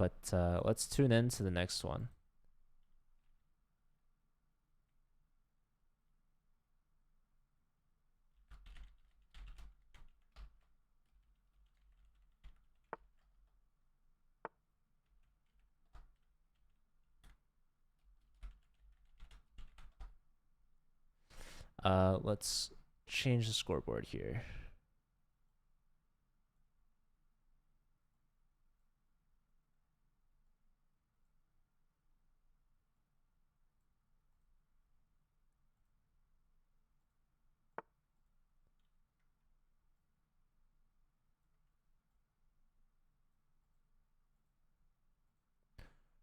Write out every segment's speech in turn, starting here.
But let's tune in to the next one. Let's change the scoreboard here.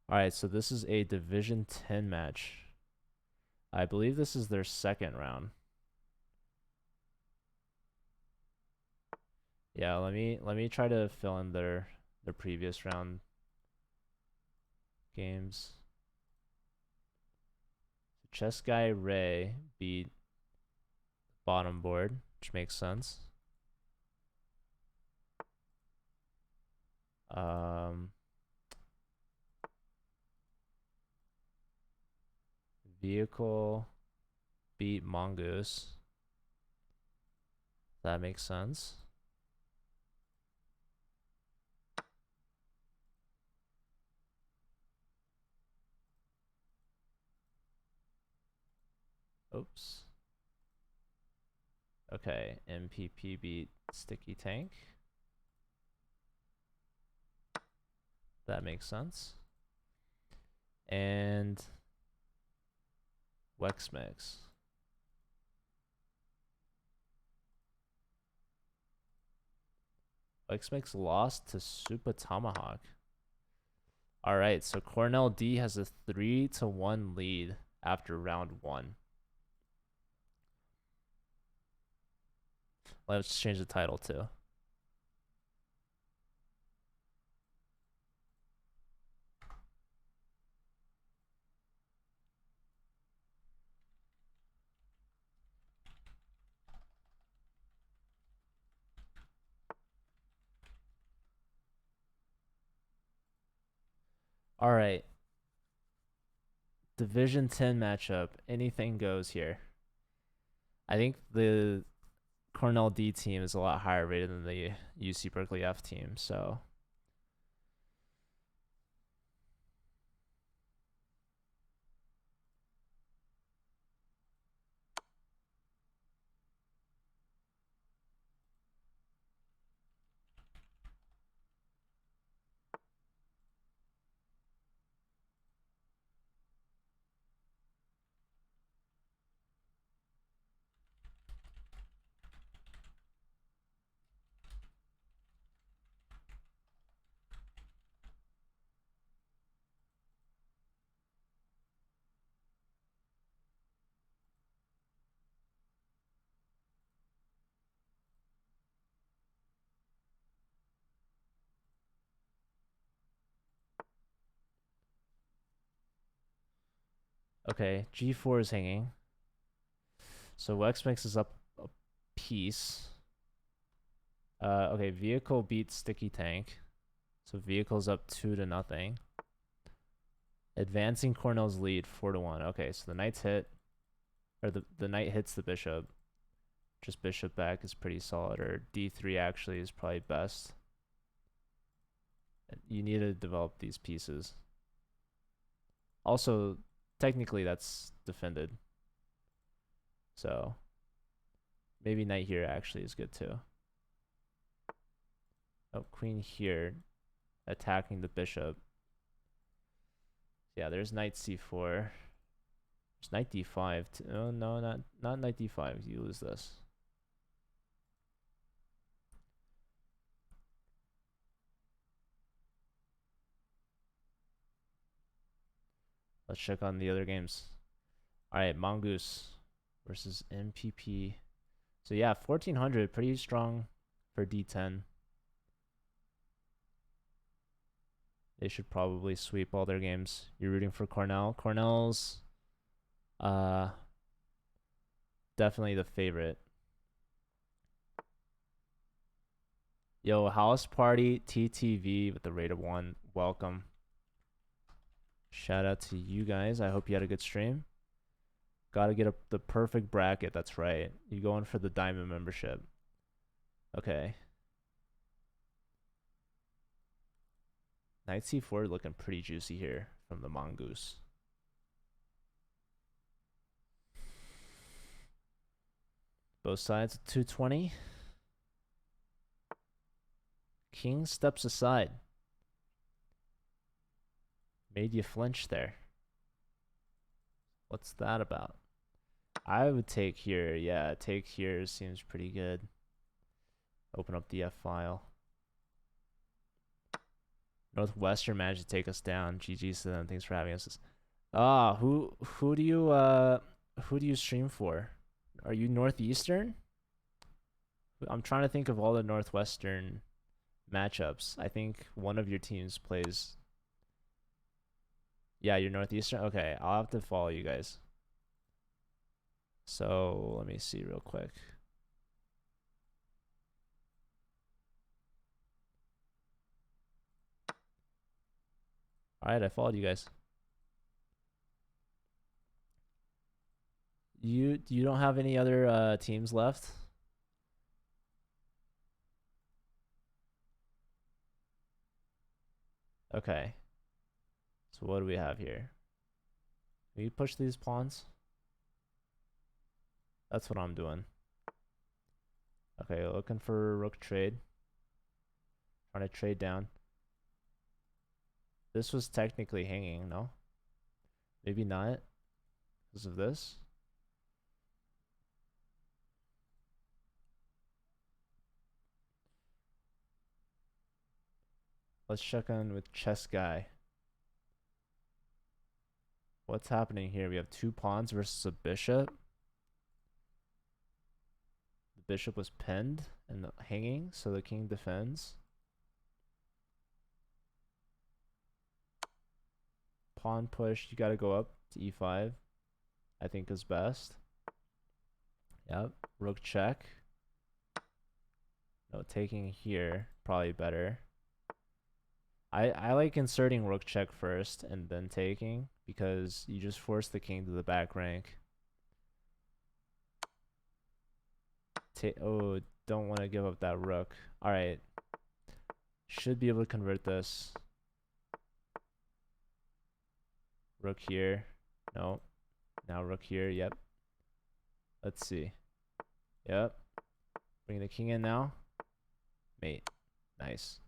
All right, so this is a Division 10 match. I believe this is their second round. Yeah, let me try to fill in their previous round games. Chess guy Ray beat bottom board, which makes sense. Vehicle beat Mongoose. That makes sense. Oops. Okay, MPP beat Sticky Tank. That makes sense. And Wexmix. Wexmix lost to Super Tomahawk. All right, so Cornell D has a 3-1 lead after round 1. Let's change the title too. All right. Division 10 matchup. Anything goes here. I think the Cornell D team is a lot higher rated than the UC Berkeley F team, so okay, G4 is hanging. So Wexmix is up a piece. Okay, Vehicle beats Sticky Tank. So Vehicle's up 2-0. Advancing Cornell's lead 4-1. Okay, so the knight's hit. Or the knight hits the bishop. Just bishop back is pretty solid. Or D3 actually is probably best. You need to develop these pieces. Also, technically that's defended. So maybe knight here actually is good too. Oh, queen here, attacking the bishop. Yeah, there's knight c4. There's knight d5. Oh, no, not knight d5. You lose this. Let's check on the other games. All right, Mongoose versus MPP. So yeah, 1400, pretty strong for D10. They should probably sweep all their games. You're rooting for Cornell. Cornell's definitely the favorite. Yo, House Party TTV with the rate of 1. Welcome. Shout out to you guys. I hope you had a good stream. Gotta get the perfect bracket. That's right. You going for the diamond membership. Okay. Knight C4 looking pretty juicy here from the Mongoose. Both sides at 220. King steps aside. Made you flinch there. What's that about? I would take here. Yeah, take here seems pretty good. Open up the F file. Northwestern managed to take us down. GG's to them. Thanks for having us. Who do you stream for? Are you Northeastern? I'm trying to think of all the Northwestern matchups. I think one of your teams plays. Yeah, you're Northeastern. Okay, I'll have to follow you guys. So let me see real quick. All right, I followed you guys. You don't have any other teams left? Okay. So what do we have here? Can you push these pawns? That's what I'm doing. Okay, looking for rook trade. Trying to trade down. This was technically hanging, no? Maybe not because of this. Let's check in with Chess Guy. What's happening here? We have 2 pawns versus a bishop. The bishop was pinned and hanging, so the king defends. Pawn push, you gotta go up to e5. I think is best. Yep, rook check. No, taking here, probably better. I like inserting rook check first and then taking because you just force the king to the back rank. Oh, don't want to give up that rook. All right. Should be able to convert this. Rook here. No. Now rook here. Yep. Let's see. Yep. Bring the king in now. Mate. Nice.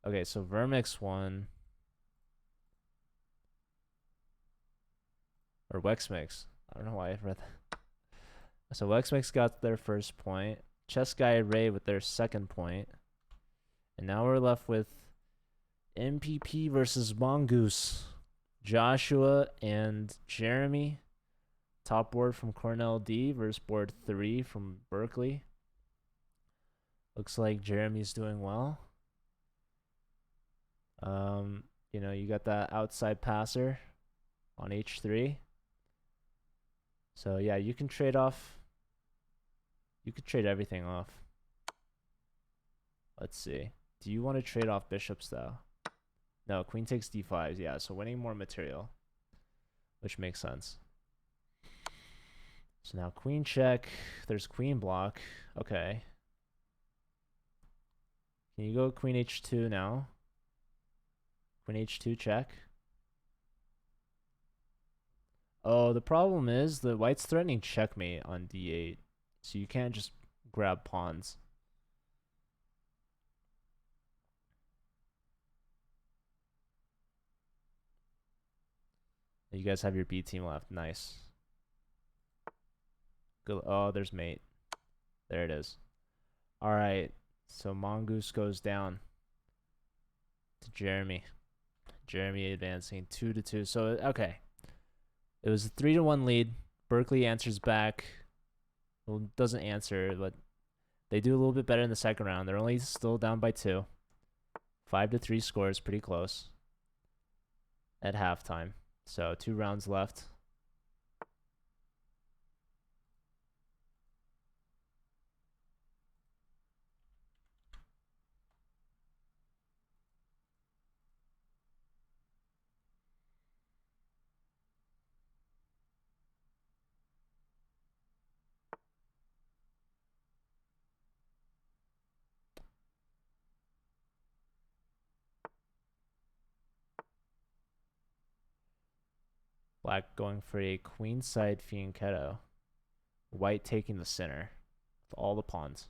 Okay, so Vermix won. Or Wexmix. I don't know why I read that. So Wexmix got their first point. Chess Guy Ray with their second point. And now we're left with MPP versus Mongoose. Joshua and Jeremy. Top board from Cornell D versus board 3 from Berkeley. Looks like Jeremy's doing well. You know, you got that outside passer on h3. So yeah, you can trade off. You could trade everything off. Let's see. Do you want to trade off bishops though? No, queen takes d5. Yeah, so winning more material, which makes sense. So now queen check. There's queen block. Okay. Can you go queen h2 now? Queen h2 check. Oh, the problem is the white's threatening checkmate on d8. So you can't just grab pawns. You guys have your B team left. Nice. Good. Oh, there's mate. There it is. All right. So Mongoose goes down to Jeremy. Jeremy advancing 2-2. So, okay. It was a 3-1 lead. Berkeley answers back. Well, doesn't answer, but they do a little bit better in the second round. They're only still down by 2. 5-3 scores, pretty close at halftime. So 2 rounds left. Black going for a queenside fianchetto. White taking the center with all the pawns.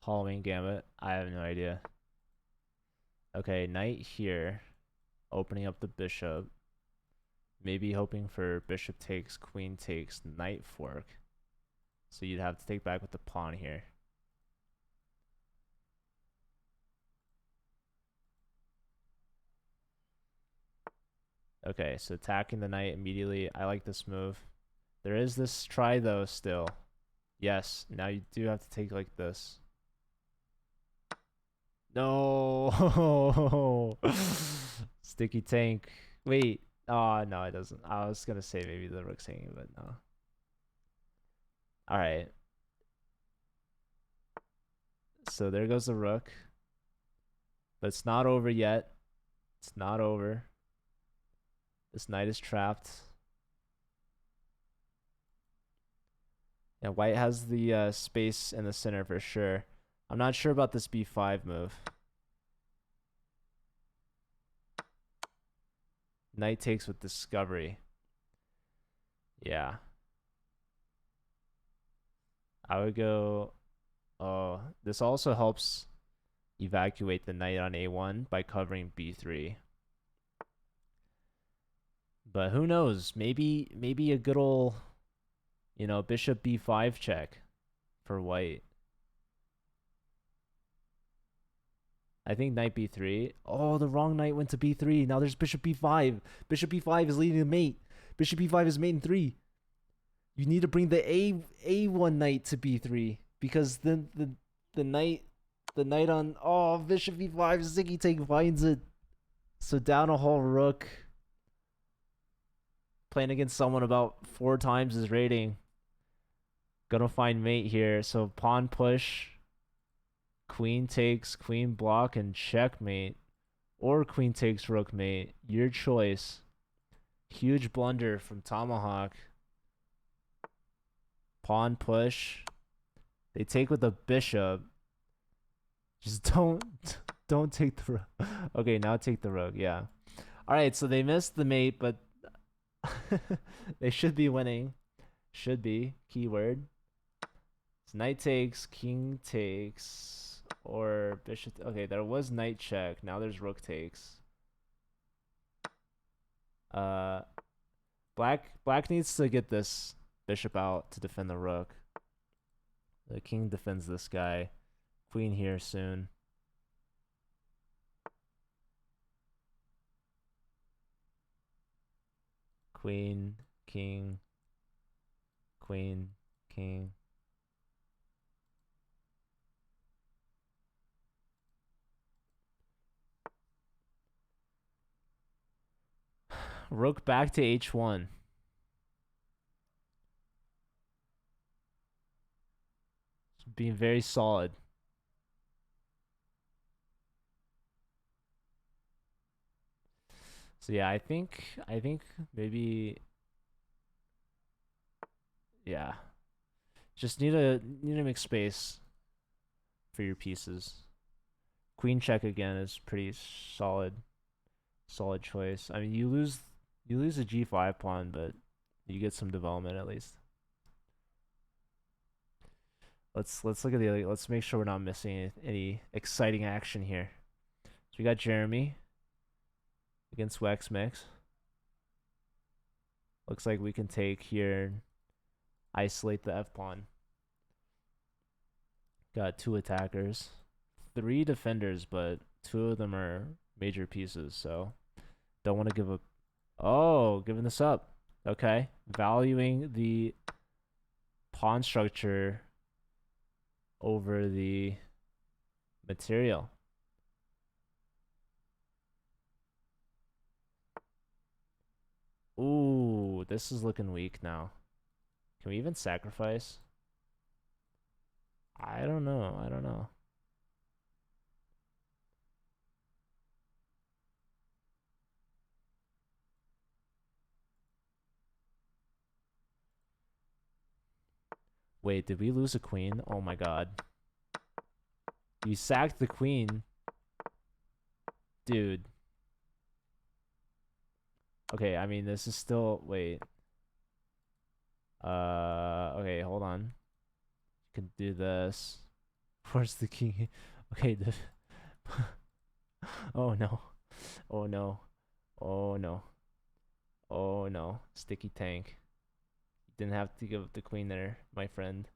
Halloween Gambit. I have no idea. Okay, knight here. Opening up the bishop. Maybe hoping for bishop takes, queen takes, knight fork. So you'd have to take back with the pawn here. Okay, so attacking the knight immediately. I like this move. There is this try though still. Yes, now you do have to take like this. No. Sticky tank. Wait. Oh, no, it doesn't. I was going to say maybe the rook's hanging, but no. All right. So there goes the rook. But it's not over yet. It's not over. This knight is trapped. Yeah, white has the space in the center for sure. I'm not sure about this b5 move. Knight takes with discovery. Yeah. I would go... Oh, this also helps evacuate the knight on a1 by covering b3. But who knows? Maybe a good old, you know, bishop b5 check for white. I think knight b3. Oh, the wrong knight went to b3. Now there's bishop b5. Bishop b5 is leading the mate. Bishop b5 is mate in 3. You need to bring the a1 knight to b3 because then the knight on bishop b5 ziggy take finds it. So down a whole rook. Playing against someone about 4 times his rating. Gonna find mate here. So pawn push. Queen takes, queen block, and checkmate. Or queen takes, rook mate. Your choice. Huge blunder from Tomahawk. Pawn push. They take with the bishop. Just don't take the rook. Okay, now take the rook. Yeah. All right, so they missed the mate, but they should be winning. Should be. Keyword. So knight takes, king takes, or bishop. Okay, there was knight check. Now there's rook takes. Black needs to get this bishop out to defend the rook. The king defends this guy. Queen here soon. Queen, king, queen, king. Rook back to h1. Being very solid. So yeah, I think maybe yeah. Just need to make space for your pieces. Queen check again is pretty solid choice. I mean, you lose a g5 pawn, but you get some development at least. Let's look at the other. Let's make sure we're not missing any exciting action here. So we got Jeremy against Wex Mix. Looks like we can take here and isolate the F pawn. Got 2 attackers, 3 defenders, but 2 of them are major pieces, so don't want to give up. Oh, giving this up. Okay, valuing the pawn structure over the material. Ooh, this is looking weak now. Can we even sacrifice? I don't know. Wait, did we lose a queen? Oh my god. You sacked the queen. Dude. Okay, I mean, this is still, wait. Okay, hold on. You can do this. Where's the king? Okay, oh no. Oh no. Oh no. Oh no. Sticky tank. You didn't have to give up the queen there, my friend.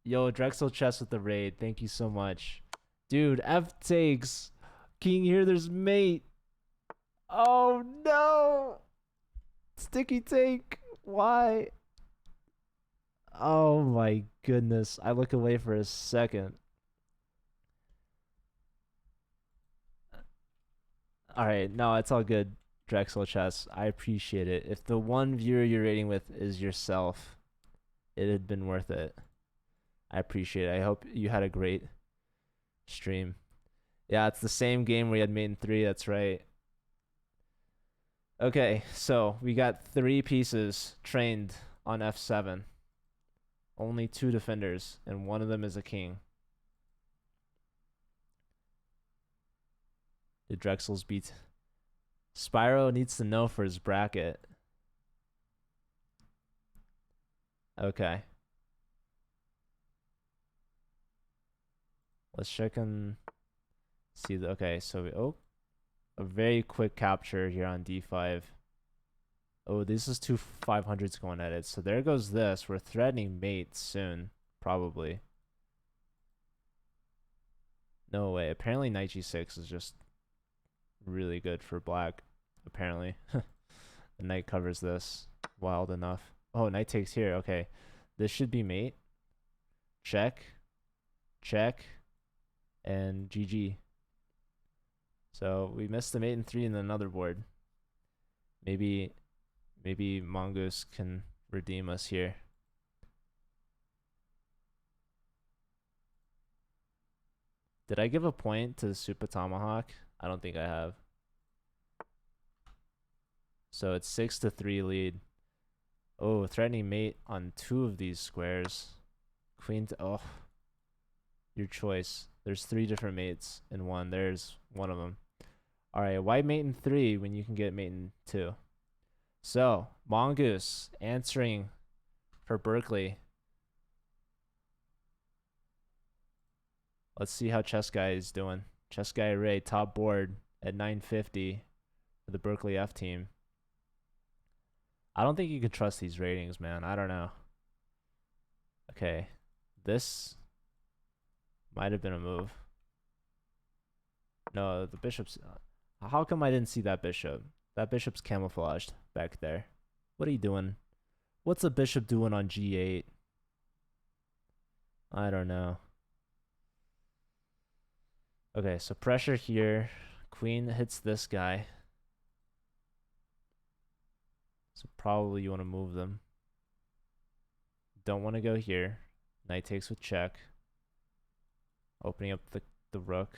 Yo, Drexel Chess with the raid. Thank you so much. Dude, F takes. King here, there's mate. Oh no. Sticky tank. Why? Oh my goodness. I look away for a second. Alright, no, it's all good, Drexel Chess. I appreciate it. If the one viewer you're rating with is yourself, it had been worth it. I appreciate it. I hope you had a great stream. Yeah, it's the same game we had mate in 3, that's right. Okay, so we got 3 pieces trained on F7. Only 2 defenders, and one of them is a king. The Drexel's beat. Spyro needs to know for his bracket. Okay. Let's check and see the, okay, so a very quick capture here on D5. Oh, this is 2 500s going at it. So there goes this. We're threatening mate soon, probably. No way. Apparently knight g6 is just really good for black. Apparently. The knight covers this. Wild enough. Oh, knight takes here. Okay. This should be mate. Check. Check. And GG. So we missed the mate in 3 in another board. Maybe Mongoose can redeem us here. Did I give a point to the Super Tomahawk? I don't think I have. So it's 6-3 lead. Oh, threatening mate on 2 of these squares. Queen to, oh. Your choice. There's 3 different mates in one. There's one of them. Alright, why mate in 3 when you can get mate in 2? So, Mongoose answering for Berkeley. Let's see how Chess Guy is doing. Chess Guy Ray, top board at 950 for the Berkeley F team. I don't think you can trust these ratings, man. I don't know. Okay. This might have been a move. No, the bishop's... How come I didn't see that bishop? That bishop's camouflaged back there. What are you doing? What's a bishop doing on g8? I don't know. Okay, so pressure here. Queen hits this guy. So probably you want to move them. Don't want to go here. Knight takes with check. Opening up the rook.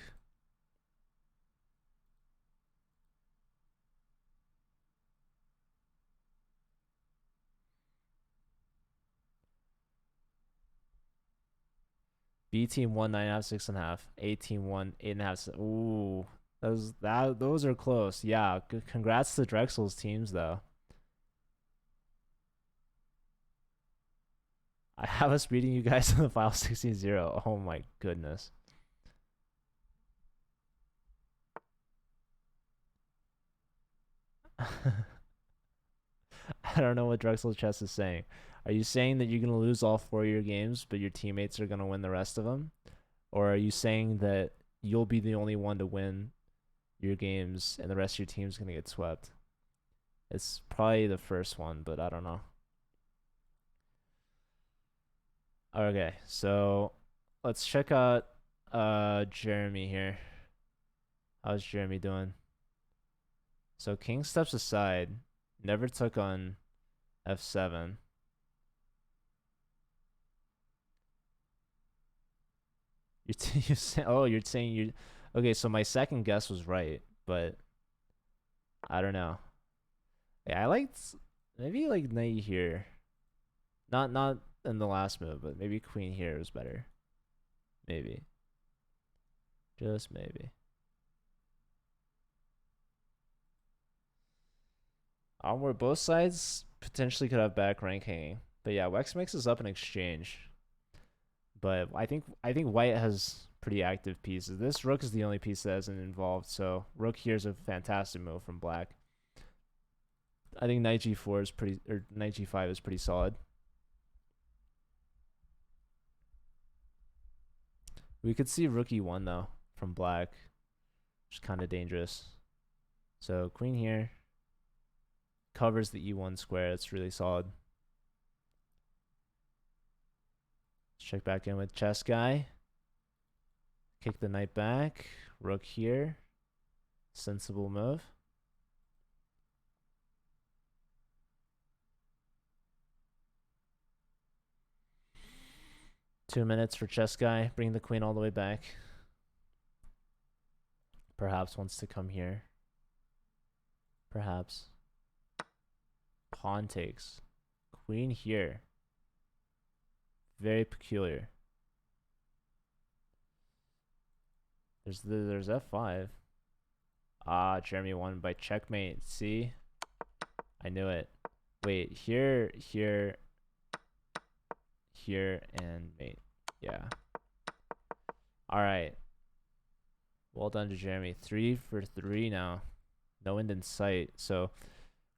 B team won 9.5, 6.5. A team won 8.5. Ooh, those are close. Yeah, congrats to Drexel's teams though. I have us beating you guys in the file 16-0. Oh my goodness. I don't know what Drexel Chess is saying. Are you saying that you're going to lose all 4 of your games, but your teammates are going to win the rest of them? Or are you saying that you'll be the only one to win your games and the rest of your team's going to get swept? It's probably the first one, but I don't know. Okay, so let's check out Jeremy here. How's Jeremy doing? So king steps aside, never took on f7. You're saying you... Okay, so my second guess was right, but I don't know. Yeah, I liked maybe like knight here. Not in the last move, but maybe queen here was better. Maybe. Just maybe. Where both sides potentially could have back rank hanging. But yeah, Wex mixes up an exchange. But I think white has pretty active pieces. This rook is the only piece that isn't involved, so rook here is a fantastic move from black. I think knight g4 is pretty, or knight g5 is pretty solid. We could see rook e1 though from black, which is kind of dangerous. So queen here covers the e1 square. It's really solid. Let's check back in with chess guy. Kick the knight back. Rook here. Sensible move. Two minutes for chess guy. Bring the queen all the way back. Perhaps wants to come here. Perhaps. Pawn takes. Queen here. Very peculiar. There's f5. Ah, Jeremy won by checkmate. See? I knew it. Wait, here, and mate. Yeah. Alright. Well done to Jeremy. 3 for 3 now. No end in sight. So,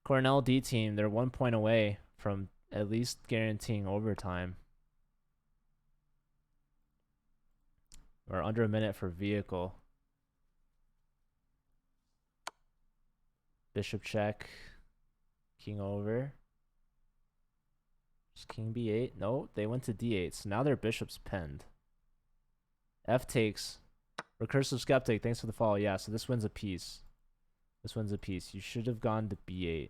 Cornell D team, they're 1 point away from at least guaranteeing overtime. We're under a minute for vehicle. Bishop check. King over. Just king b8. No, they went to d8. So now their bishop's pinned. F takes. Recursive skeptic, thanks for the follow. Yeah, so this wins a piece. This wins a piece. You should have gone to b8.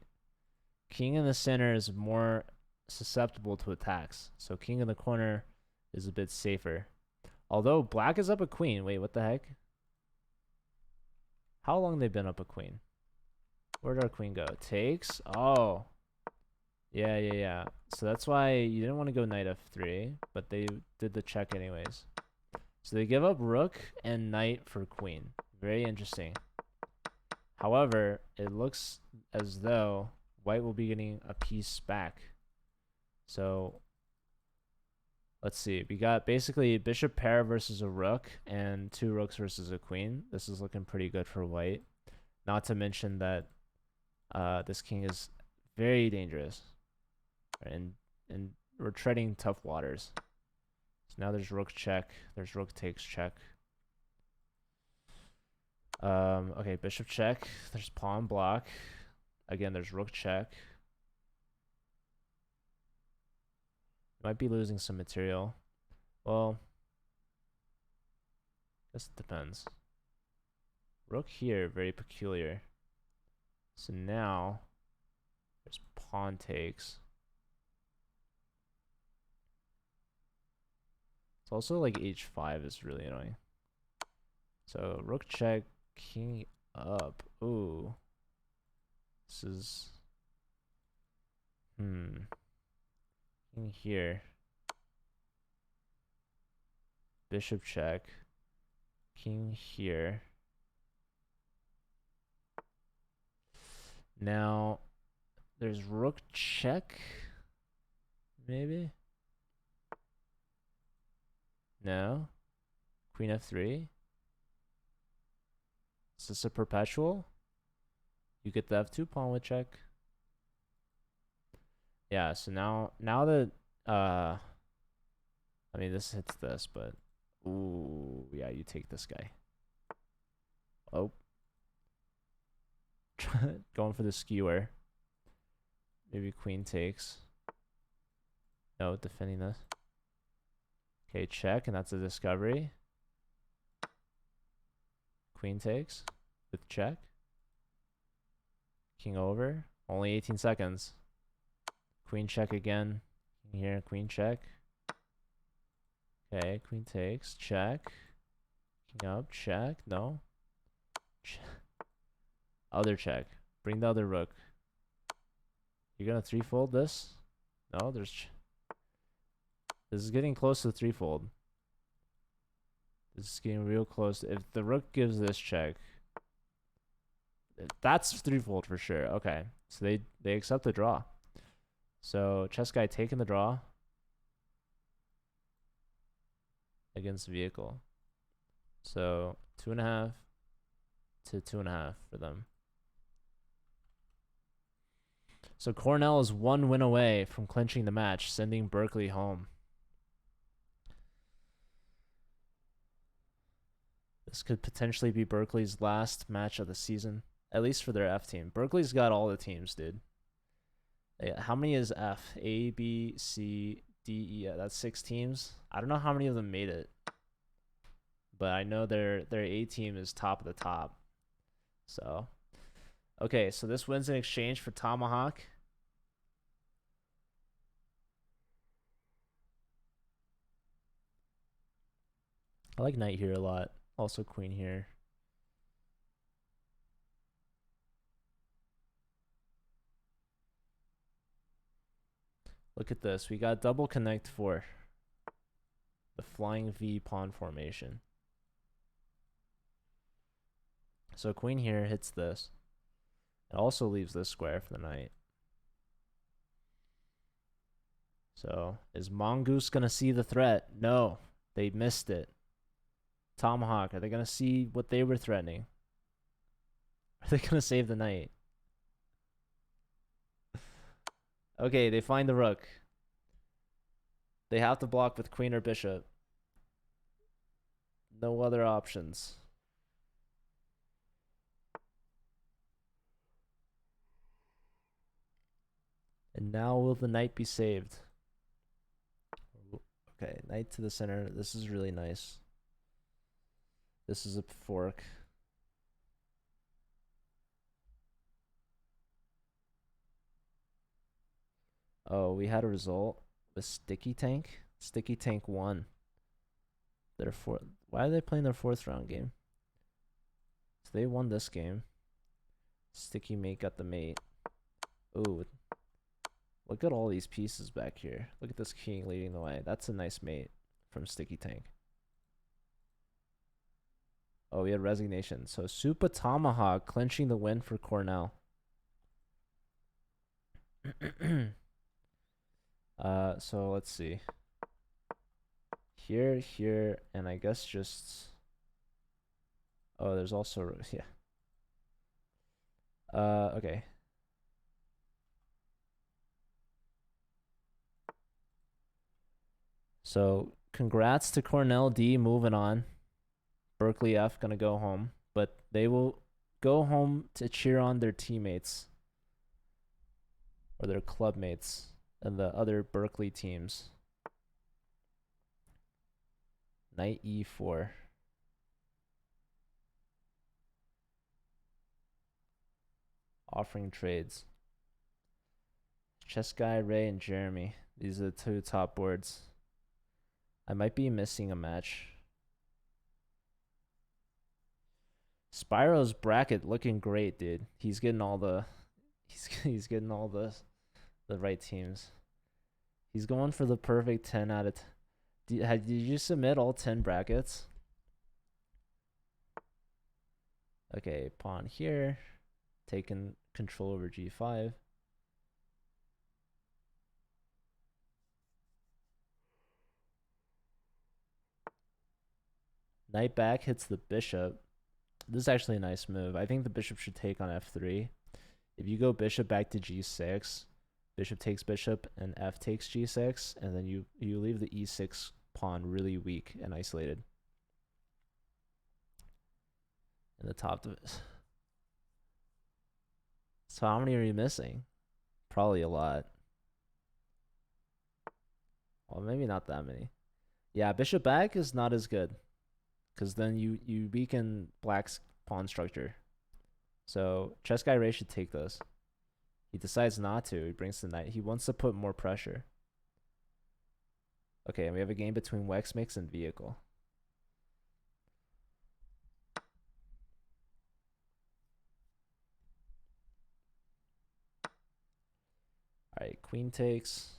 King in the center is more susceptible to attacks. So king in the corner is a bit safer. Although black is up a queen. Wait, what the heck? How long they been up a queen? Where'd our queen go? Takes? Oh. Yeah. So that's why you didn't want to go knight f3, but they did the check anyways. So they give up rook and knight for queen. Very interesting. However, it looks as though white will be getting a piece back. So let's see. We got basically bishop pair versus a rook and 2 rooks versus a queen. This is looking pretty good for white. Not to mention that this king is very dangerous. And we're treading tough waters. So now there's rook check. There's rook takes check. Okay, bishop check. There's pawn block. Again, there's rook check. Might be losing some material. Well, guess it depends. Rook here, very peculiar. So now there's pawn takes. It's also like h5 is really annoying. So rook check, king up. Ooh. This is king here. Bishop check. King here. Now there's rook check. Maybe? No. Queen f3. Is this a perpetual? You get the f2 pawn with check. Yeah, so now that I mean this hits this, but ooh, yeah, you take this guy. Oh. Going for the skewer. Maybe queen takes. No, defending this. Okay, check, and that's a discovery. Queen takes with check. King over. Only 18 seconds. Queen check again. King here, queen check. Okay, queen takes. Check. King up. Check. No. Other check. Bring the other rook. You're gonna threefold this? No, there's... This is getting close to threefold. This is getting real close. If the rook gives this check, That's threefold for sure. Okay. So they accept the draw. So chess guy taking the draw against vehicle. So 2.5 to 2.5 for them. So Cornell is 1 win away from clinching the match, sending Berkeley home. This could potentially be Berkeley's last match of the season, at least for their F team. Berkeley's got all the teams, dude. How many is F? A, B, C, D, E. That's 6 teams. I don't know how many of them made it, but I know their A team is top of the top. So, okay, so this wins in exchange for Tomahawk. I like knight here a lot. Also queen here. Look at this. We got double connect for the flying V pawn formation. So queen here hits this. It also leaves this square for the knight. So is Mongoose going to see the threat? No, they missed it. Tomahawk, are they going to see what they were threatening? Are they going to save the knight? Okay, they find the rook. They have to block with queen or bishop. No other options. And now will the knight be saved? Okay, knight to the center. This is really nice. This is a fork. Oh, we had a result with Sticky Tank. Sticky Tank won. Why are they playing their 4th round game? So they won this game. Sticky Mate got the mate. Ooh. Look at all these pieces back here. Look at this king leading the way. That's a nice mate from Sticky Tank. Oh, we had resignation. So Supa Tomahawk clinching the win for Cornell. So let's see. Here, and I guess just... Oh, there's also... Yeah. Okay. So congrats to Cornell D moving on. Berkeley F gonna go home, but they will go home to cheer on their teammates or their club mates and the other Berkeley teams. Knight E4. Offering trades. Chess Guy, Ray, and Jeremy. These are the 2 top boards. I might be missing a match. Spyro's bracket looking great, dude. He's getting all the he's getting all the right teams. He's going for the perfect 10 out of 10. Did you submit all 10 brackets? Okay, pawn here. Taking control over G5. Knight back hits the bishop. This is actually a nice move. I think the bishop should take on F3. If you go bishop back to G6, bishop takes bishop, and F takes G6, and then you leave the E6 pawn really weak and isolated. In the top of it. So how many are you missing? Probably a lot. Well, maybe not that many. Yeah, bishop back is not as good, because then you weaken black's pawn structure. So chess guy Ray should take this. He decides not to. He brings the knight. He wants to put more pressure. Okay, and we have a game between Wex Mix and Vehicle. All right, queen takes.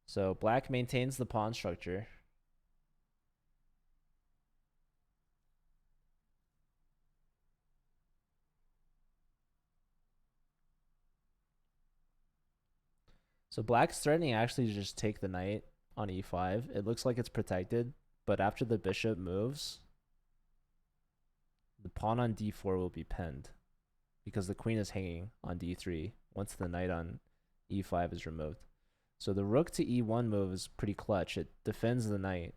So black maintains the pawn structure. So black's threatening actually to just take the knight on e5. It looks like it's protected, but after the bishop moves, the pawn on d4 will be pinned because the queen is hanging on d3 once the knight on e5 is removed. So the rook to e1 move is pretty clutch. It defends the knight.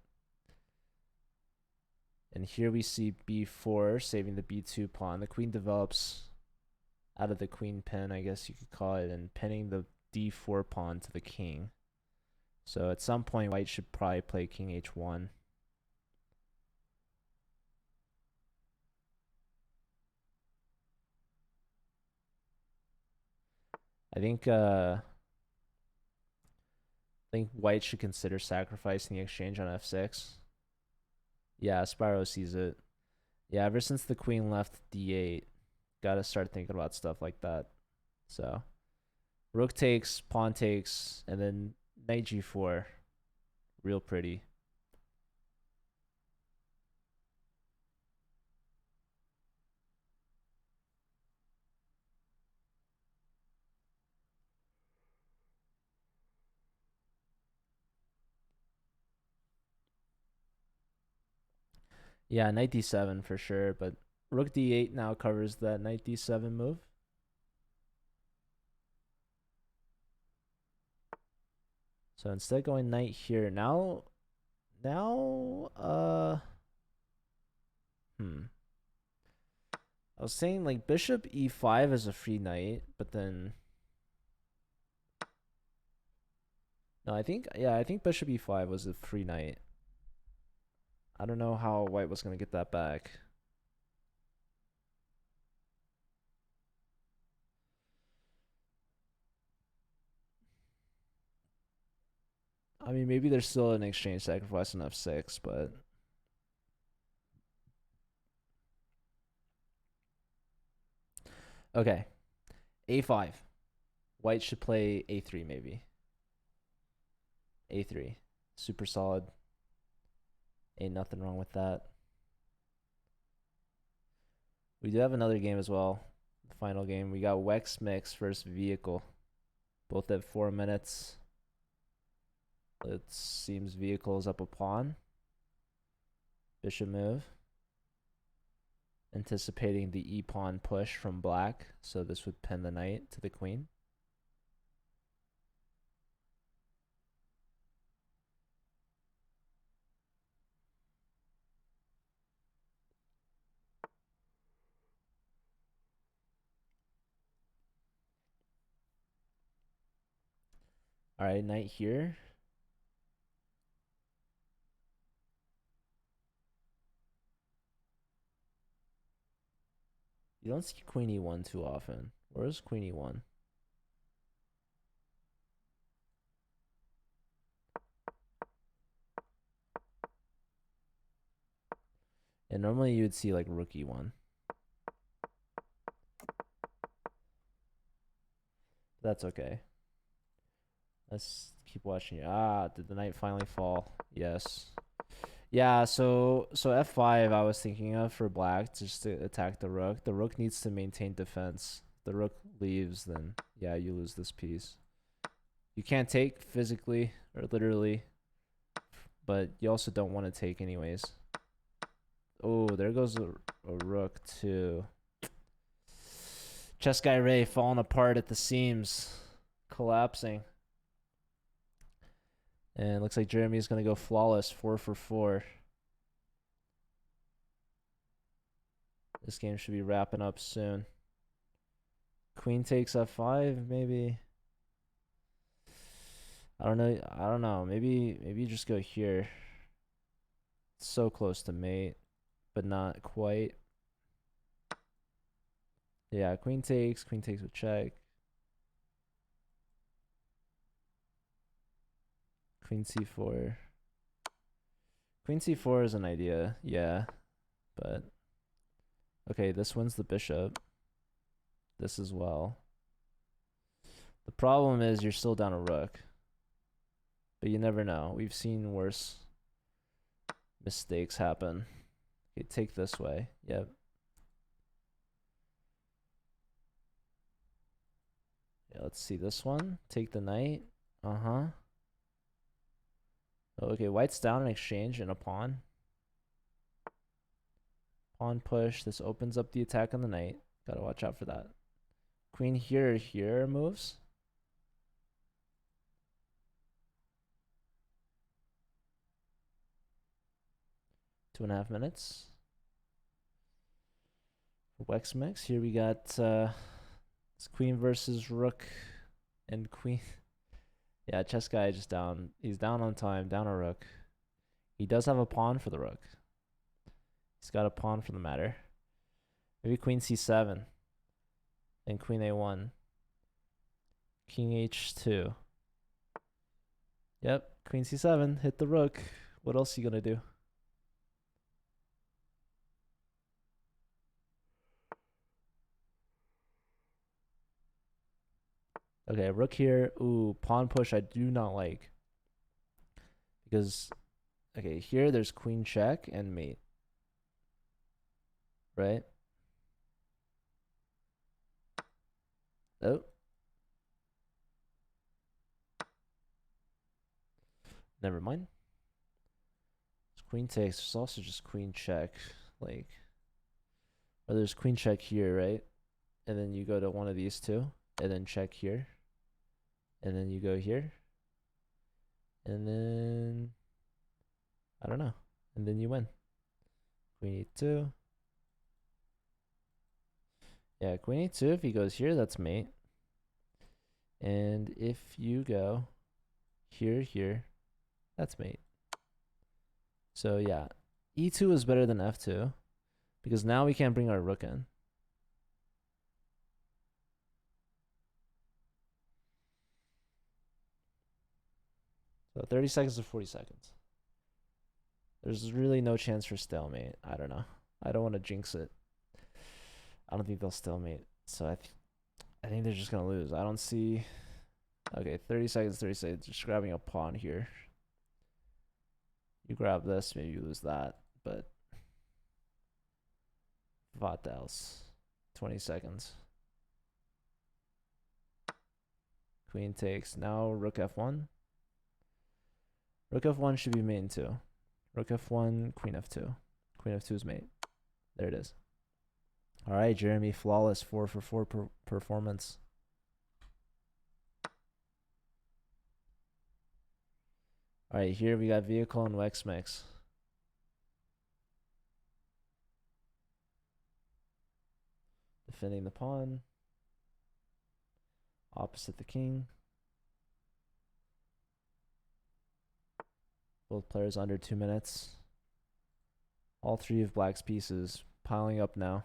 And here we see b4 saving the b2 pawn. The queen develops out of the queen pin, I guess you could call it, and pinning the d4 pawn to the king. So at some point, white should probably play king h1. I think white should consider sacrificing the exchange on f6. Yeah, Spyro sees it. Yeah, ever since the queen left d8, gotta start thinking about stuff like that. So rook takes, pawn takes, and then knight g4. Real pretty. Yeah, knight d7 for sure, but rook d8 now covers that knight d7 move. So instead going knight here. Now I was saying like bishop e5 is a free knight, but then no, I think bishop e5 was a free knight. I don't know how white was going to get that back. I mean, maybe there's still an exchange sacrifice on f6, but okay. a5. White should play a3 maybe. a3. Super solid. Ain't nothing wrong with that. We do have another game as well. The final game. We got Wex Mix versus Vehicle. Both at 4 minutes. It seems Vehicle is up a pawn. Bishop move. Anticipating the e-pawn push from black. So this would pin the knight to the queen. All right, knight here. You don't see queen e1 too often. Where's queen e1? And normally you would see like rook e1. That's okay. Let's keep watching it. Ah, did the knight finally fall? Yes. Yeah, so f5 I was thinking of for black just to attack the rook. The rook needs to maintain defense. The rook leaves, then yeah, you lose this piece. You can't take physically or literally, but you also don't want to take anyways. Oh, there goes a rook too. Chess guy Ray falling apart at the seams, collapsing. And it looks like Jeremy's going to go flawless, 4 for 4. This game should be wrapping up soon. Queen takes f5, maybe. I don't know. Maybe you just go here. It's so close to mate, but not quite. Yeah, queen takes with check. Queen c4. Queen c4 is an idea, yeah. But okay, this wins the bishop. This as well. The problem is you're still down a rook. But you never know. We've seen worse mistakes happen. Okay, take this way. Yep. Yeah, let's see this one. Take the knight. Uh-huh. Okay, white's down in exchange and a pawn. Pawn push. This opens up the attack on the knight. Gotta watch out for that. Queen here moves. Two and a half minutes. Wex mix. Here we got it's queen versus rook and queen. Yeah, chess guy just down. He's down on time, down a rook. He does have a pawn for the rook. He's got a pawn for the matter. Maybe queen c7. Then queen a1. King h2. Yep, queen c7. Hit the rook. What else are you gonna do? Okay, rook here. Ooh, pawn push I do not like. Because, okay, here there's queen check and mate. Right? Oh. Never mind. It's queen takes. There's also just queen check. Like, or there's queen check here, right? And then you go to one of these two. And then check here. And then you go here. And then, I don't know. And then you win. Queen e2. Yeah, queen e2. If he goes here, that's mate. And if you go here, that's mate. So yeah, e2 is better than f2 because now we can't bring our rook in. So 30 seconds to 40 seconds. There's really no chance for stalemate. I don't know. I don't want to jinx it. I don't think they'll stalemate. So I think they're just going to lose. I don't see... Okay, 30 seconds, 30 seconds. Just grabbing a pawn here. You grab this, maybe you lose that. But... what else? 20 seconds. Queen takes. Now rook f1. Rook f1 should be mate too. Rook f1, queen f2. Queen f2 is mate. There it is. All right, Jeremy, flawless 4 for 4 performance. All right, here we got vehicle and Wex mix. Defending the pawn. Opposite the king. Both players under 2 minutes. All three of black's pieces piling up now.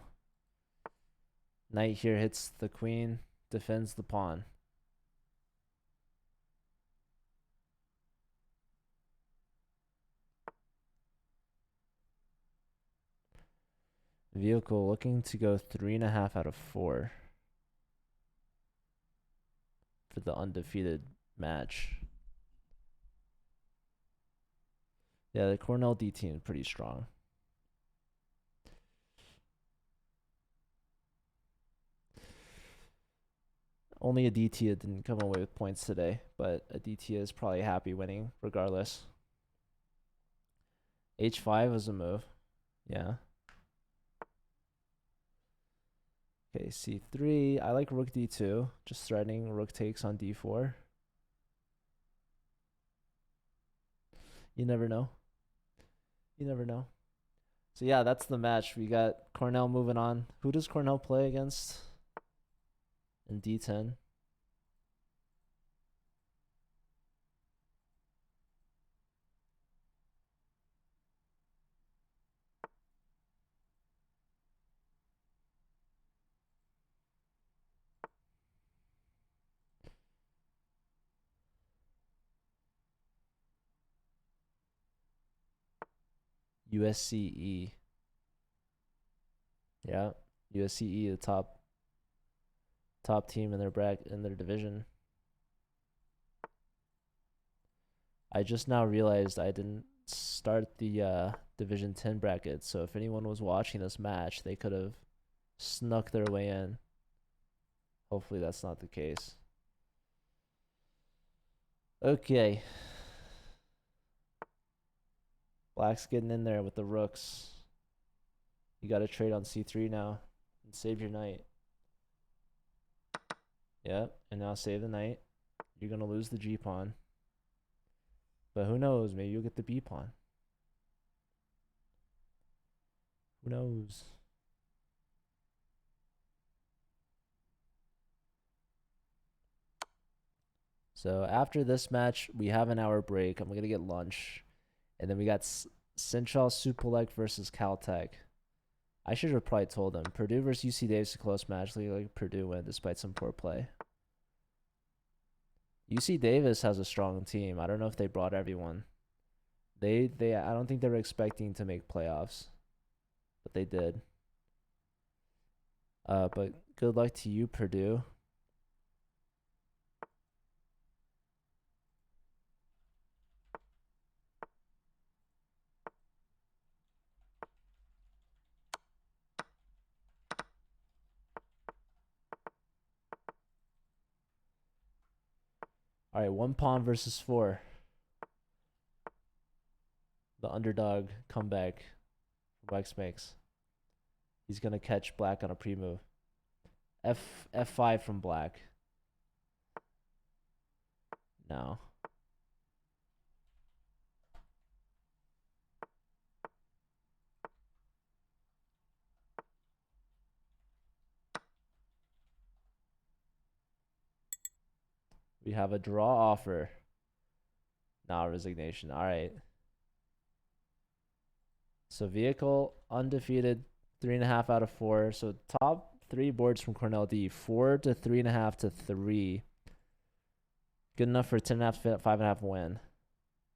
Knight here hits the queen, defends the pawn. Vehicle looking to go 3.5 out of 4 for the undefeated match. Yeah, the Cornell D team is pretty strong. Only a DT didn't come away with points today, but a DT is probably happy winning regardless. H5 was a move. Yeah. Okay, C3. I like rook D2. Just threatening rook takes on D4. You never know. You never know. So yeah, that's the match. We got Cornell moving on. Who does Cornell play against in D10? USCE. Yeah, USCE, the top team in their division. I just now realized I didn't start the Division 10 bracket, so if anyone was watching this match, they could have snuck their way in. Hopefully that's not the case. Okay. Black's getting in there with the rooks. You got to trade on c3 now and save your knight. Yep, and now save the knight. You're going to lose the g pawn. But who knows? Maybe you'll get the b pawn. Who knows? So after this match, we have an hour break. I'm going to get lunch. And then we got Central Supelec versus Caltech. I should have probably told them. Purdue versus UC Davis is a close match. Like Purdue win despite some poor play. UC Davis has a strong team. I don't know if they brought everyone. I don't think they were expecting to make playoffs, but they did. But good luck to you, Purdue. All right, 1 pawn versus 4. The underdog comeback Wex makes. He's going to catch black on a pre-move. F5 from black. No. We have a draw offer. Now resignation. All right. So vehicle undefeated 3.5 out of 4. So top 3 boards from Cornell D. 4 to 3.5 to 3. Good enough for 10.5, 5.5 win.